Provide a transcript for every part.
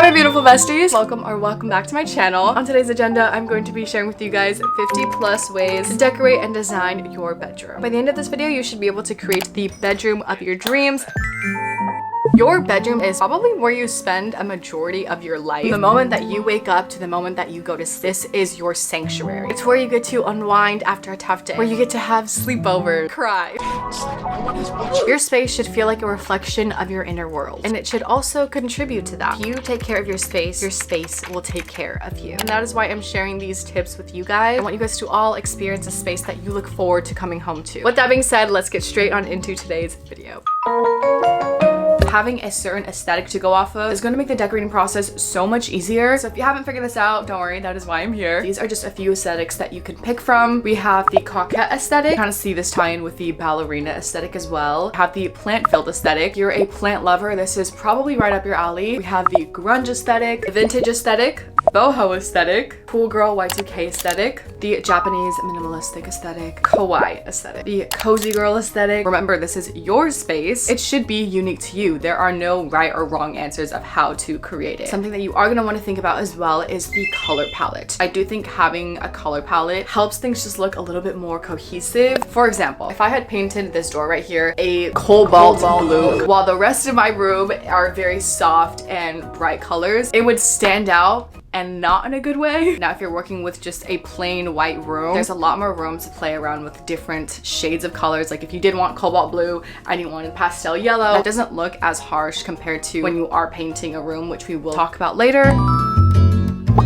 Hi my beautiful besties! Welcome back to my channel. On today's agenda, I'm going to be sharing with you guys 50 plus ways to decorate and design your bedroom. By the end of this video, you should be able to create the bedroom of your dreams. Your bedroom is probably where you spend a majority of your life. From the moment that you wake up to the moment that you go to sleep, this is your sanctuary. It's where you get to unwind after a tough day, where you get to have sleepover, cry. Your space should feel like a reflection of your inner world, and it should also contribute to that. If you take care of your space will take care of you. And that is why I'm sharing these tips with you guys. I want you guys to all experience a space that you look forward to coming home to. With that being said, let's get straight on into today's video. Having a certain aesthetic to go off of is going to make the decorating process so much easier. So if you haven't figured this out, don't worry, that is why I'm here. These are just a few aesthetics that you can pick from. We have the coquette aesthetic. Kind of see this tie in with the ballerina aesthetic as well. We have the plant-filled aesthetic. If you're a plant lover, this is probably right up your alley. We have the grunge aesthetic, the vintage aesthetic, boho aesthetic, cool girl Y2K aesthetic, the Japanese minimalistic aesthetic, kawaii aesthetic, the cozy girl aesthetic. Remember, this is your space. It should be unique to you. There are no right or wrong answers of how to create it. Something that you are going to want to think about as well is the color palette. I do think having a color palette helps things just look a little bit more cohesive. For example, if I had painted this door right here a cobalt blue, while the rest of my room are very soft and bright colors, it would stand out, and not in a good way. Now, if you're working with just a plain white room, there's a lot more room to play around with different shades of colors. Like if you did want cobalt blue and you wanted pastel yellow, that doesn't look as harsh compared to when you are painting a room, which we will talk about later.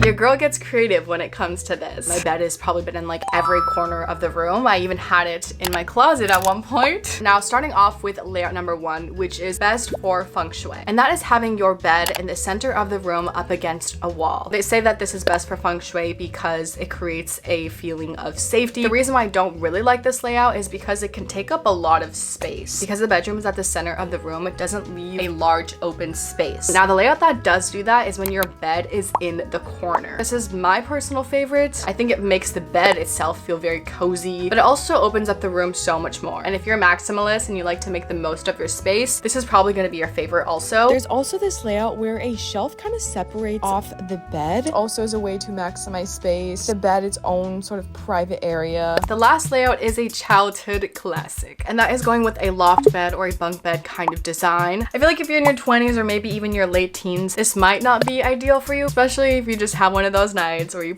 Your girl gets creative when it comes to this. My bed has probably been in like every corner of the room. I even had it in my closet at one point. Now, starting off with layout number one, which is best for feng shui. And that is having your bed in the center of the room up against a wall. They say that this is best for feng shui because it creates a feeling of safety. The reason why I don't really like this layout is because it can take up a lot of space. Because the bedroom is at the center of the room, it doesn't leave a large open space. Now, the layout that does do that is when your bed is in the corner. This is my personal favorite. I think it makes the bed itself feel very cozy, but it also opens up the room so much more. And if you're a maximalist and you like to make the most of your space, this is probably going to be your favorite also. There's also this layout where a shelf kind of separates off the bed, also as a way to maximize space. The bed its own sort of private area. The last layout is a childhood classic, and that is going with a loft bed or a bunk bed kind of design. I feel like if you're in your 20s or maybe even your late teens, this might not be ideal for you, especially if you just have one of those nights where you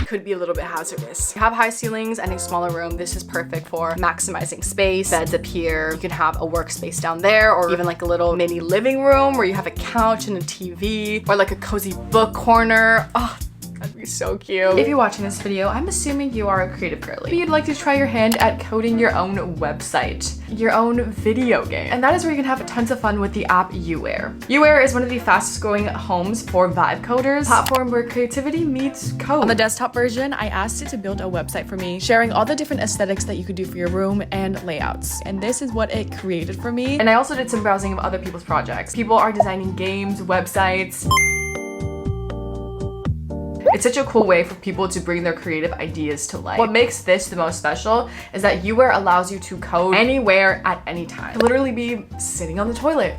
could be a little bit hazardous. You have high ceilings and a smaller room. This is perfect for maximizing space. Beds up here. You can have a workspace down there, or even like a little mini living room where you have a couch and a TV, or like a cozy book corner. Oh, that'd be so cute. If you're watching this video, I'm assuming you are a creative girly. Maybe you'd like to try your hand at coding your own website, your own video game. And that is where you can have tons of fun with the app UWare. UWare is one of the fastest growing homes for vibe coders, platform where creativity meets code. On the desktop version, I asked it to build a website for me, sharing all the different aesthetics that you could do for your room and layouts. And this is what it created for me. And I also did some browsing of other people's projects. People are designing games, websites. It's such a cool way for people to bring their creative ideas to life. What makes this the most special is that UWare allows you to code anywhere at any time. You could literally be sitting on the toilet,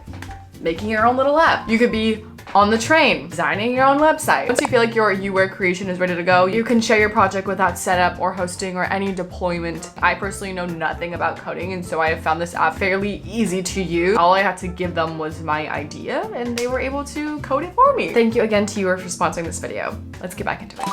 making your own little app. You could be on the train, designing your own website. Once you feel like your UWare creation is ready to go, you can share your project without setup or hosting or any deployment. I personally know nothing about coding, and so I have found this app fairly easy to use. All I had to give them was my idea, and they were able to code it for me. Thank you again to UWare for sponsoring this video. Let's get back into it.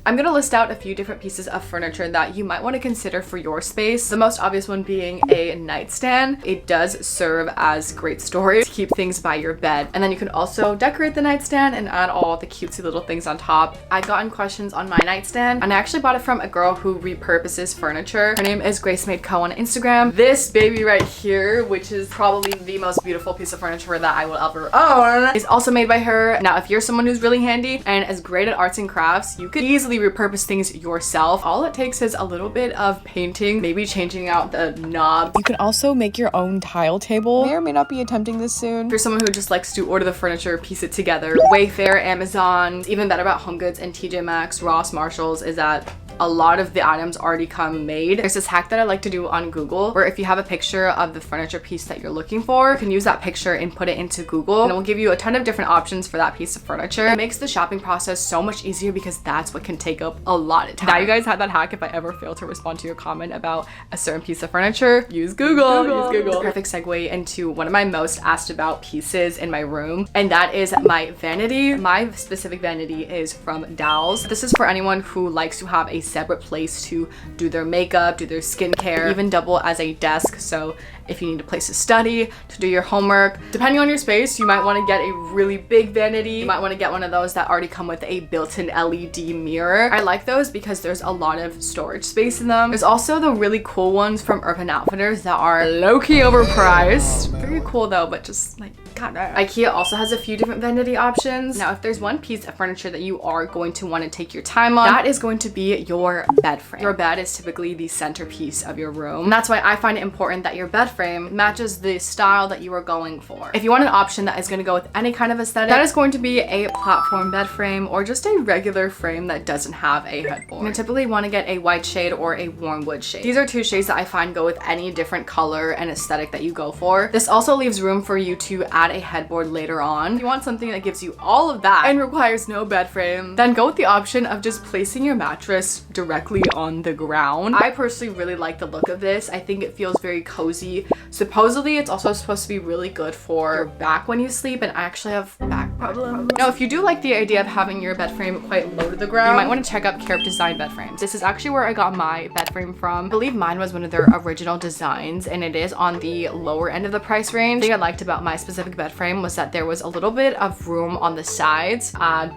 I'm gonna list out a few different pieces of furniture that you might want to consider for your space. The most obvious one being a nightstand. It does serve as great storage to keep things by your bed. And then you can also decorate the nightstand and add all the cutesy little things on top. I've gotten questions on my nightstand, and I actually bought it from a girl who repurposes furniture. Her name is Grace Made Co on Instagram. This baby right here, which is probably the most beautiful piece of furniture that I will ever own, is also made by her. Now, if you're someone who's really handy and is great at arts and crafts, you could easily repurpose things yourself. All it takes is a little bit of painting, maybe changing out the knob. You can also make your own tile table. May or may not be attempting this soon. If you're someone who just likes to order the furniture, piece it together, Wayfair, Amazon, even better about HomeGoods and TJ Maxx, Ross, Marshalls is that a lot of the items already come made. There's this hack that I like to do on Google where if you have a picture of the furniture piece that you're looking for, you can use that picture and put it into Google, and it will give you a ton of different options for that piece of furniture. It makes the shopping process so much easier because that's what can take up a lot of time. Now you guys had that hack. If I ever fail to respond to your comment about a certain piece of furniture, use Google. Use Google. Perfect segue into one of my most asked about pieces in my room, and that is my vanity. My specific vanity is from Dow's. This is for anyone who likes to have a separate place to do their makeup, do their skincare, even double as a desk. So if you need a place to study, to do your homework, depending on your space, you might want to get a really big vanity. You might want to get one of those that already come with a built-in LED mirror. I like those because there's a lot of storage space in them. There's also the really cool ones from Urban Outfitters that are low-key overpriced. Very cool though, but just like, God, IKEA also has a few different vanity options. Now, if there's one piece of furniture that you are going to want to take your time on, that is going to be your bed frame. Your bed is typically the centerpiece of your room. And that's why I find it important that your bed frame matches the style that you are going for. If you want an option that is going to go with any kind of aesthetic, that is going to be a platform bed frame or just a regular frame that doesn't have a headboard. You typically want to get a white shade or a warm wood shade. These are two shades that I find go with any different color and aesthetic that you go for. This also leaves room for you to add a headboard later on. If you want something that gives you all of that and requires no bed frame, then go with the option of just placing your mattress directly on the ground. I personally really like the look of this. I think it feels very cozy. Supposedly, it's also supposed to be really good for your back when you sleep, and I actually have back problems. Now, if you do like the idea of having your bed frame quite low to the ground, you might want to check out Carib Design bed frames. This is actually where I got my bed frame from. I believe mine was one of their original designs, and it is on the lower end of the price range. The thing I liked about my specific bed frame was that there was a little bit of room on the sides.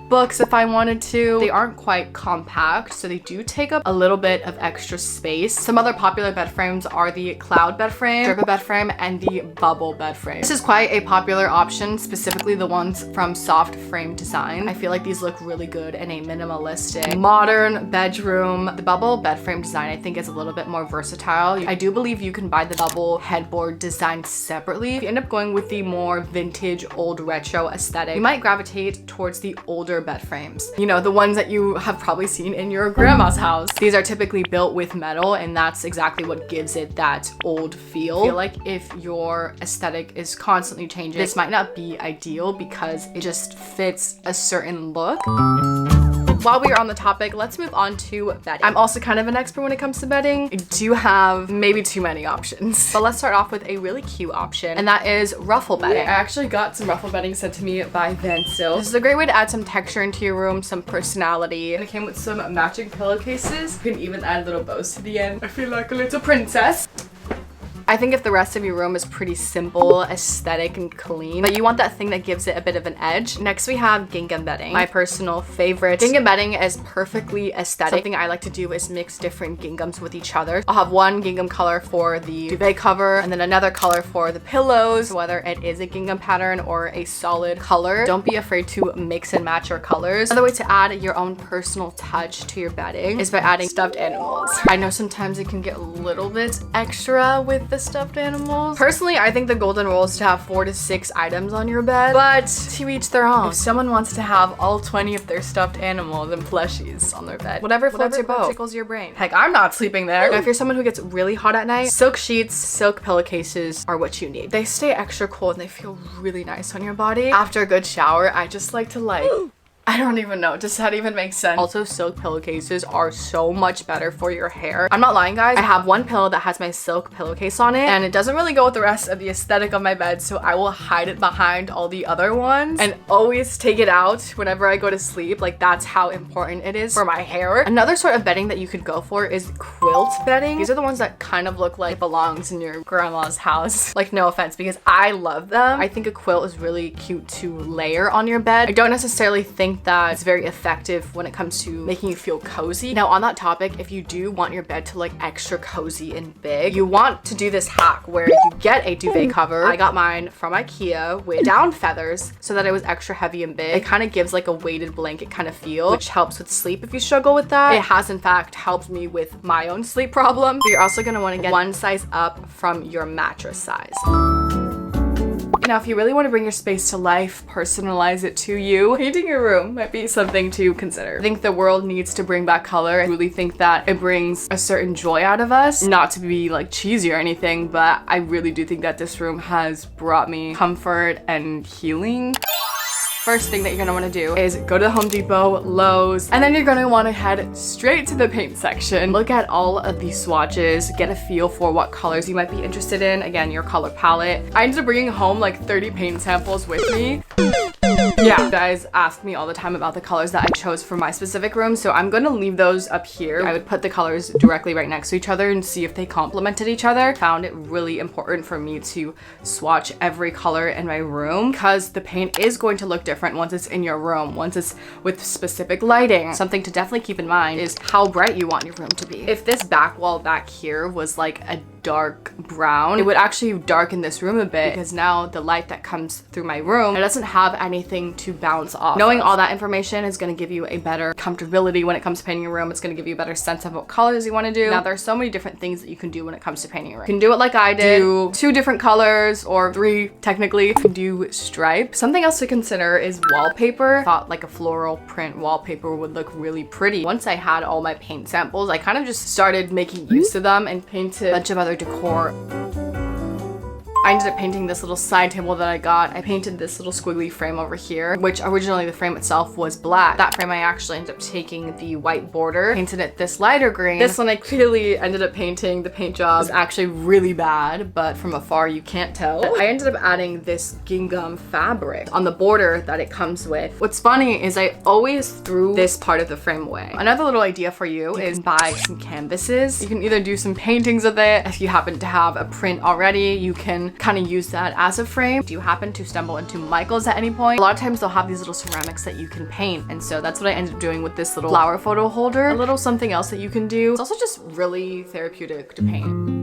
Books if I wanted to. They aren't quite compact, so they do take up a little bit of extra space. Some other popular bed frames are the cloud bed frame, drip bed frame, and the bubble bed frame. This is quite a popular option, specifically the ones from Soft Frame Design. I feel like these look really good in a minimalistic, modern bedroom. The bubble bed frame design I think is a little bit more versatile. I do believe you can buy the bubble headboard design separately. If you end up going with the more vintage, old retro aesthetic, you might gravitate towards the older bed frames. You know, the ones that you have probably seen in your grandma's house. These are typically built with metal, and that's exactly what gives it that old feel. I feel like if your aesthetic is constantly changing, this might not be ideal because it just fits a certain look. While we are on the topic, let's move on to bedding. I'm also kind of an expert when it comes to bedding. I do have maybe too many options, but let's start off with a really cute option, and that is ruffle bedding. I actually got some ruffle bedding sent to me by Van Sil. This is a great way to add some texture into your room, some personality. And it came with some matching pillowcases. You can even add little bows to the end. I feel like a little princess. I think if the rest of your room is pretty simple, aesthetic, and clean, but you want that thing that gives it a bit of an edge. Next, we have gingham bedding, my personal favorite. Gingham bedding is perfectly aesthetic. Something I like to do is mix different ginghams with each other. I'll have one gingham color for the duvet cover, and then another color for the pillows, whether it is a gingham pattern or a solid color. Don't be afraid to mix and match your colors. Another way to add your own personal touch to your bedding is by adding stuffed animals. I know sometimes it can get a little bit extra with the stuffed animals. Personally, I think the golden rule is to have 4 to 6 items on your bed, but to each their own. If someone wants to have all 20 of their stuffed animals and plushies on their bed, whatever floats your boat, tickles your brain. Heck, I'm not sleeping there. Now, if you're someone who gets really hot at night, silk sheets, silk pillowcases are what you need. They stay extra cool and they feel really nice on your body. After a good shower, I just like to I don't even know, does that even make sense? Also, silk pillowcases are so much better for your hair. I'm not lying, guys. I have one pillow that has my silk pillowcase on it, and it doesn't really go with the rest of the aesthetic of my bed, so I will hide it behind all the other ones and always take it out whenever I go to sleep. Like, that's how important it is for my hair. Another sort of bedding that you could go for is quilt bedding. These are the ones that kind of look like it belongs in your grandma's house. Like, no offense, because I love them. I think a quilt is really cute to layer on your bed. I don't necessarily think that it's very effective when it comes to making you feel cozy. Now, on that topic, if you do want your bed to look extra cozy and big, you want to do this hack where you get a duvet cover. I got mine from IKEA with down feathers so that it was extra heavy and big. It kind of gives like a weighted blanket kind of feel, which helps with sleep if you struggle with that. It has in fact helped me with my own sleep problem. But you're also going to want to get one size up from your mattress size. Now, if you really want to bring your space to life, personalize it to you, painting your room might be something to consider. I think the world needs to bring back color. I really think that it brings a certain joy out of us. Not to be like cheesy or anything, but I really do think that this room has brought me comfort and healing. First thing that you're gonna wanna do is go to the Home Depot, Lowe's, and then you're gonna wanna head straight to the paint section. Look at all of these swatches, get a feel for what colors you might be interested in. Again, your color palette. I ended up bringing home like 30 paint samples with me. Yeah, you guys ask me all the time about the colors that I chose for my specific room, so I'm gonna leave those up here. I would put the colors directly right next to each other and see if they complemented each other. Found it really important for me to swatch every color in my room because the paint is going to look different once it's in your room, once it's with specific lighting. Something to definitely keep in mind is how bright you want your room to be. If this back wall back here was like a dark brown, it would actually darken this room a bit because now the light that comes through my room, it doesn't have anything to bounce off. Knowing all that information is going to give you a better comfortability when it comes to painting your room. It's going to give you a better sense of what colors you want to do. Now, there's so many different things that you can do when it comes to painting your room. You can do it like I did, do 2 different colors or 3 technically. You can do stripes. Something else to consider is wallpaper. I thought like a floral print wallpaper would look really pretty. Once I had all my paint samples, I kind of just started making use of them and painted a bunch of other decor. I ended up painting this little side table that I got. I painted this little squiggly frame over here, which originally the frame itself was black. That frame I actually ended up taking the white border, painted it this lighter green. This one I clearly ended up painting. The paint job was actually really bad, but from afar you can't tell. I ended up adding this gingham fabric on the border that it comes with. What's funny is I always threw this part of the frame away. Another little idea for you is buy some canvases. You can either do some paintings with it. If you happen to have a print already, you can kind of use that as a frame. Do you happen to stumble into Michael's at any point? A lot of times they'll have these little ceramics that you can paint, and so that's what I ended up doing with this little flower photo holder. A little something else that you can do. It's also just really therapeutic to paint.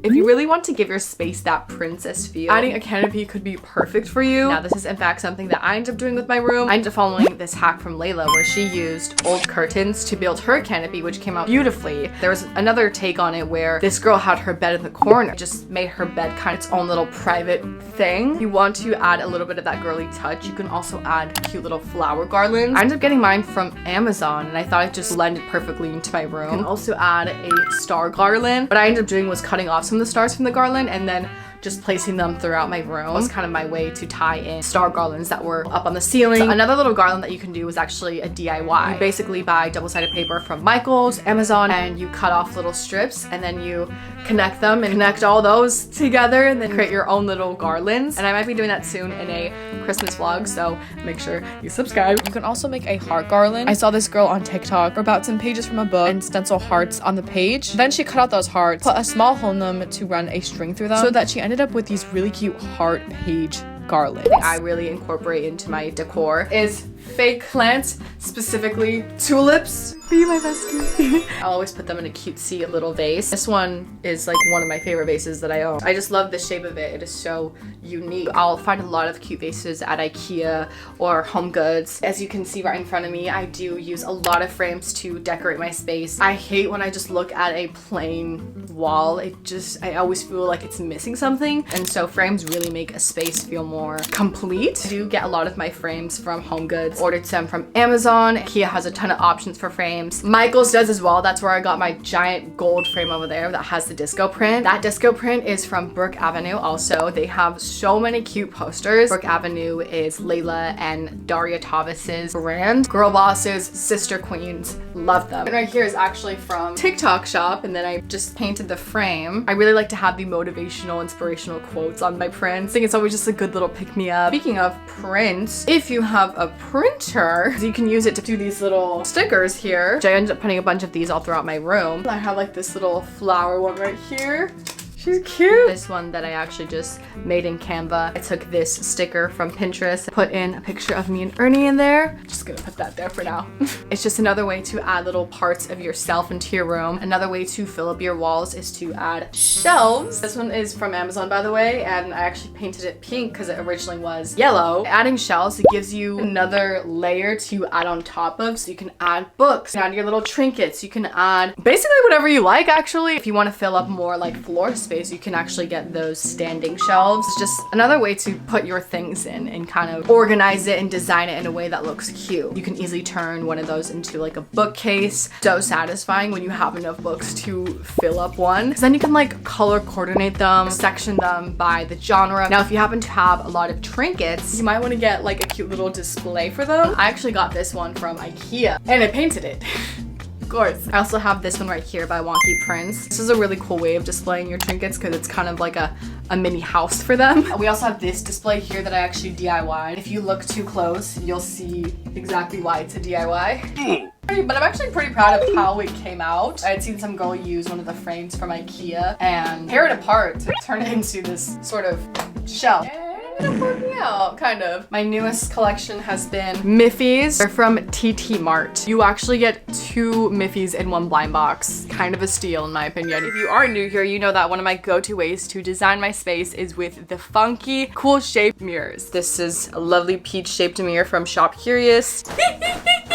If you really want to give your space that princess feel, adding a canopy could be perfect for you. Now, this is in fact something that I ended up doing with my room. I ended up following this hack from Layla where she used old curtains to build her canopy, which came out beautifully. There was another take on it where this girl had her bed in the corner, just made her bed kind of its own little private thing. If you want to add a little bit of that girly touch, you can also add cute little flower garlands. I ended up getting mine from Amazon and I thought it just blended perfectly into my room. You can also add a star garland. What I ended up doing was cutting off some of the stars from the garland and then just placing them throughout my room. It was kind of my way to tie in star garlands that were up on the ceiling. So another little garland that you can do is actually a DIY. You basically buy double-sided paper from Michael's, Amazon, and you cut off little strips and then you connect them and connect all those together and then create your own little garlands. And I might be doing that soon in a Christmas vlog, so make sure you subscribe. You can also make a heart garland. I saw this girl on TikTok about some pages from a book and stencil hearts on the page. Then she cut out those hearts, put a small hole in them to run a string through them so that she ended up with these really cute heart page garlands. I really incorporate into my decor is fake plants, specifically tulips. Be my bestie. I'll always put them in a cutesy little vase. This one is like one of my favorite vases that I own. I just love the shape of it. It is so unique. I'll find a lot of cute vases at IKEA or Home Goods. As you can see right in front of me, I do use a lot of frames to decorate my space. I hate when I just look at a plain wall. I always feel like it's missing something. And so frames really make a space feel more complete. I do get a lot of my frames from Home Goods. Ordered some from Amazon. IKEA has a ton of options for frames. Michael's does as well. That's where I got my giant gold frame over there that has the disco print. That disco print is from Brook Avenue also. They have so many cute posters. Brook Avenue is Layla and Daria Tavis's brand. Girl bosses, sister queens, love them. And right here is actually from TikTok shop, and then I just painted the frame. I really like to have the motivational, inspirational quotes on my prints. I think it's always just a good little pick-me-up. Speaking of prints, if you have a printer, you can use it to do these little stickers here. I ended up putting a bunch of these all throughout my room. I have like this little flower one right here. She's cute. This one that I actually just made in Canva. I took this sticker from Pinterest, put in a picture of me and Ernie in there. Just gonna put that there for now. It's just another way to add little parts of yourself into your room. Another way to fill up your walls is to add shelves. This one is from Amazon, by the way, and I actually painted it pink because it originally was yellow. Adding shelves, it gives you another layer to add on top of, so you can add books, you can add your little trinkets, you can add basically whatever you like actually. If you want to fill up more like floor space, ways, you can actually get those standing shelves. It's just another way to put your things in and kind of organize it and design it in a way that looks cute. You can easily turn one of those into like a bookcase. So satisfying when you have enough books to fill up one, because then you can like color coordinate them, section them by the genre. Now if you happen to have a lot of trinkets, you might want to get like a cute little display for them. I actually got this one from IKEA and I painted it. Of course. I also have this one right here by Wonky Prince. This is a really cool way of displaying your trinkets because it's kind of like a mini house for them. We also have this display here that I actually DIY'd. If you look too close, you'll see exactly why it's a DIY. But I'm actually pretty proud of how it came out. I had seen some girl use one of the frames from IKEA and tear it apart to turn it into this sort of shelf. It'll work me out, kind of. My newest collection has been Miffies. They're from TT Mart. You actually get 2 Miffies in one blind box. Kind of a steal in my opinion. If you are new here, you know that one of my go-to ways to design my space is with the funky, cool shaped mirrors. This is a lovely peach shaped mirror from Shop Curious.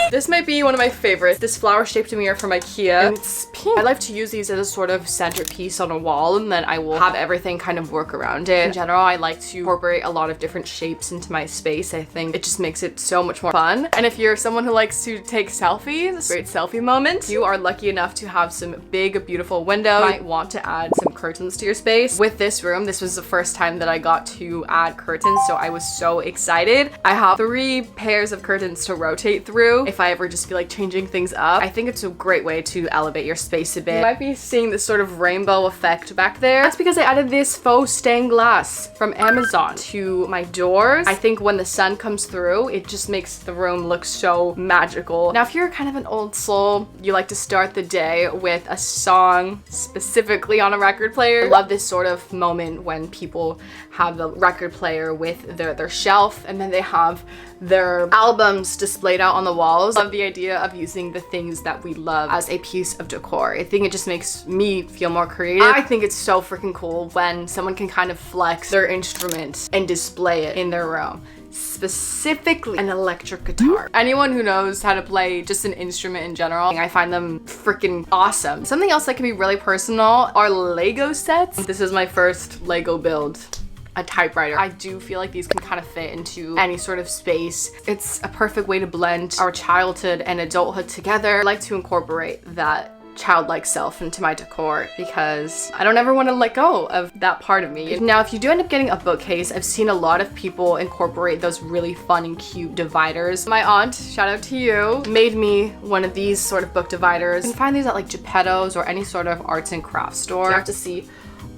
This might be one of my favorites. This flower shaped mirror from IKEA. And it's pink. I like to use these as a sort of centerpiece on a wall, and then I will have everything kind of work around it. In general, I like to incorporate a lot of different shapes into my space. I think it just makes it so much more fun. And if you're someone who likes to take selfies, great selfie moment, you are lucky enough to have some big, beautiful windows. You might want to add some curtains to your space. With this room, this was the first time that I got to add curtains, so I was so excited. I have 3 pairs of curtains to rotate through if I ever just feel like changing things up. I think it's a great way to elevate your space a bit. You might be seeing this sort of rainbow effect back there. That's because I added this faux stained glass from Amazon to my doors. I think when the sun comes through, it just makes the room look so magical. Now, if you're kind of an old soul, you like to start the day with a song specifically on a record player. I love this sort of moment when people have the record player with their shelf and then they have their albums displayed out on the walls. I love the idea of using the things that we love as a piece of decor. I think it just makes me feel more creative. I think it's so freaking cool when someone can kind of flex their instrument and display it in their room. Specifically an electric guitar. Anyone who knows how to play just an instrument in general, I find them freaking awesome. Something else that can be really personal are Lego sets. This is my first Lego build. A typewriter. I do feel like these can kind of fit into any sort of space. It's a perfect way to blend our childhood and adulthood together. I like to incorporate that childlike self into my decor because I don't ever want to let go of that part of me. Now, if you do end up getting a bookcase, I've seen a lot of people incorporate those really fun and cute dividers. My aunt, shout out to you, made me one of these sort of book dividers. You can find these at like Geppetto's or any sort of arts and crafts store. You have to see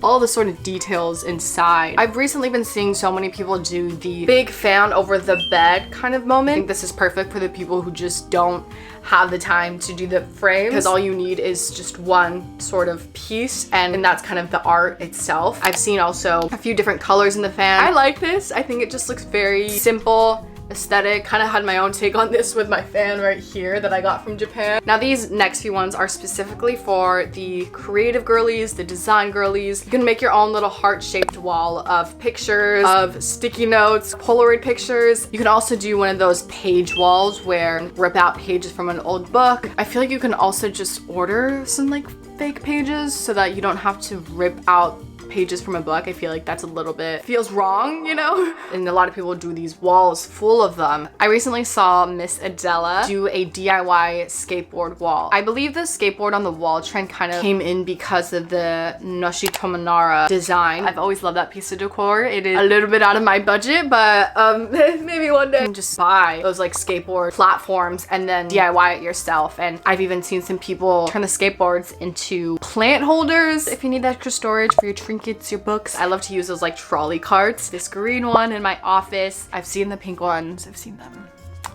all the sort of details inside. I've recently been seeing so many people do the big fan over the bed kind of moment. I think this is perfect for the people who just don't have the time to do the frame, because all you need is just one sort of piece and that's kind of the art itself. I've seen also a few different colors in the fan. I like this. I think it just looks very simple, aesthetic. Kind of had my own take on this with my fan right here that I got from Japan. Now these next few ones are specifically for the creative girlies, the design girlies. You can make your own little heart-shaped wall of pictures, of sticky notes, Polaroid pictures. You can also do one of those page walls where you rip out pages from an old book. I feel like you can also just order some like fake pages so that you don't have to rip out pages from a book. I feel like that's a little bit feels wrong, you know? And a lot of people do these walls full of them. I recently saw Miss Adela do a DIY skateboard wall. I believe the skateboard on the wall trend kind of came in because of the Noshi Tomonara design. I've always loved that piece of decor. It is a little bit out of my budget, but maybe one day you can just buy those like skateboard platforms and then DIY it yourself. And I've even seen some people turn the skateboards into plant holders if you need extra storage for your trinkets, your books. I love to use those like trolley carts. This green one in my office. I've seen the pink ones. I've seen them.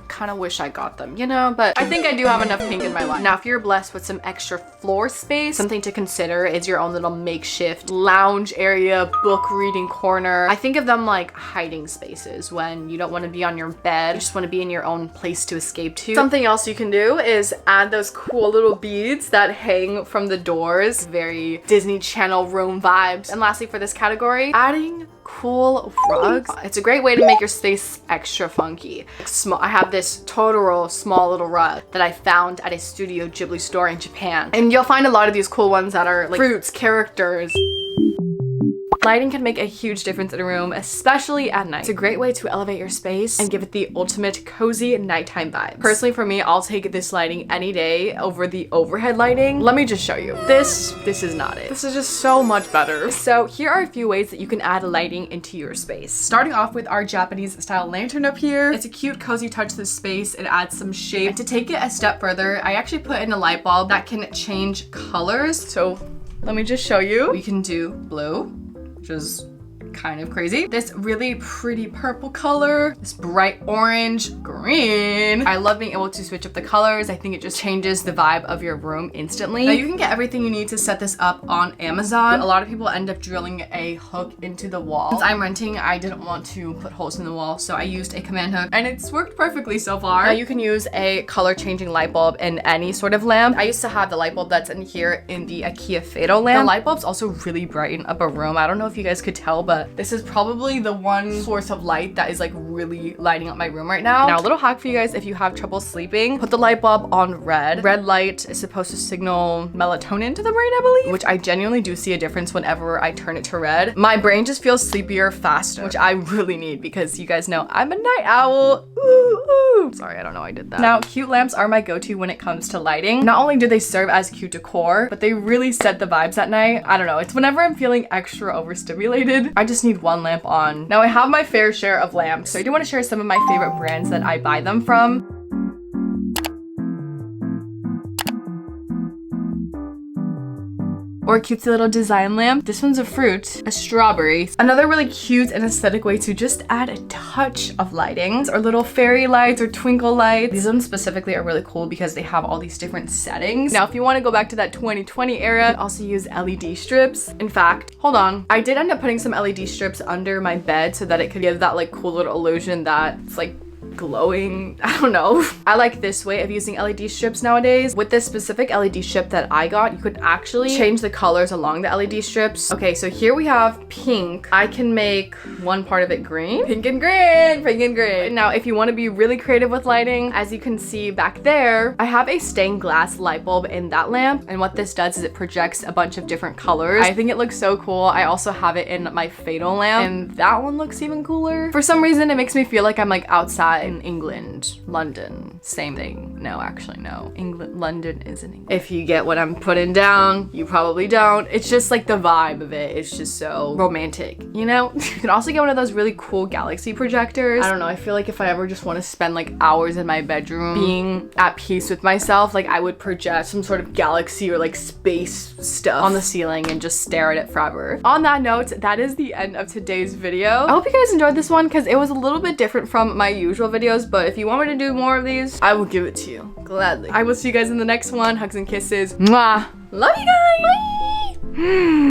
Kind of wish I got them, you know, but I think I do have enough pink in my life. Now, if you're blessed with some extra floor space, something to consider is your own little makeshift lounge area, book reading corner. I think of them like hiding spaces when you don't want to be on your bed. You just want to be in your own place to escape to. Something else you can do is add those cool little beads that hang from the doors. Very Disney Channel room vibes. And lastly, for this category, adding cool rugs. It's a great way to make your space extra funky. I have this Totoro small little rug that I found at a Studio Ghibli store in Japan. And you'll find a lot of these cool ones that are like fruits, characters. Lighting can make a huge difference in a room, especially at night. It's a great way to elevate your space and give it the ultimate cozy nighttime vibe. Personally, for me, I'll take this lighting any day over the overhead lighting. Let me just show you. This is not it. This is just so much better. So here are a few ways that you can add lighting into your space. Starting off with our Japanese style lantern up here. It's a cute, cozy touch to the space. It adds some shape. And to take it a step further, I actually put in a light bulb that can change colors. So let me just show you. We can do blue, which is kind of crazy. This really pretty purple color, this bright orange, green. I love being able to switch up the colors. I think it just changes the vibe of your room instantly. Now you can get everything you need to set this up on Amazon. A lot of people end up drilling a hook into the wall. Since I'm renting, I didn't want to put holes in the wall, so I used a command hook and it's worked perfectly so far. Now you can use a color changing light bulb in any sort of lamp. I used to have the light bulb that's in here in the IKEA Fado lamp. The light bulbs also really brighten up a room. I don't know if you guys could tell, but this is probably the one source of light that is like really lighting up my room right now. Now, a little hack for you guys if you have trouble sleeping, put the light bulb on red. Red light is supposed to signal melatonin to the brain, I believe, which I genuinely do see a difference whenever I turn it to red. My brain just feels sleepier faster, which I really need because you guys know I'm a night owl. Ooh, ooh. Sorry, I don't know I did that. Now, cute lamps are my go-to when it comes to lighting. Not only do they serve as cute decor, but they really set the vibes at night. I don't know, it's whenever I'm feeling extra overstimulated, I just need one lamp on. Now I have my fair share of lamps, so I do want to share some of my favorite brands that I buy them from. Or a cutesy little design lamp. This one's a fruit, a strawberry. Another really cute and aesthetic way to just add a touch of lighting or little fairy lights or twinkle lights. These ones specifically are really cool because they have all these different settings. Now, if you want to go back to that 2020 era, you can also use LED strips. In fact, hold on. I did end up putting some LED strips under my bed so that it could give that like cool little illusion that it's like glowing. I don't know. I like this way of using LED strips nowadays. With this specific LED strip that I got, you could actually change the colors along the LED strips. Okay, so here we have pink. I can make one part of it green. Pink and green, pink and green. Now, if you want to be really creative with lighting, as you can see back there, I have a stained glass light bulb in that lamp. And what this does is it projects a bunch of different colors. I think it looks so cool. I also have it in my Fado lamp and that one looks even cooler. For some reason, it makes me feel like I'm like outside in England, London, same thing. No, actually no. England, London is in England. If you get what I'm putting down, you probably don't. It's just like the vibe of it. It's just so romantic, you know? You can also get one of those really cool galaxy projectors. I don't know, I feel like if I ever just want to spend like hours in my bedroom being at peace with myself, like I would project some sort of galaxy or like space stuff on the ceiling and just stare at it forever. On that note, that is the end of today's video. I hope you guys enjoyed this one because it was a little bit different from my usual videos, but if you want me to do more of these, I will give it to you gladly. I will see you guys in the next one. Hugs and kisses. Mwah. Love you guys. Bye.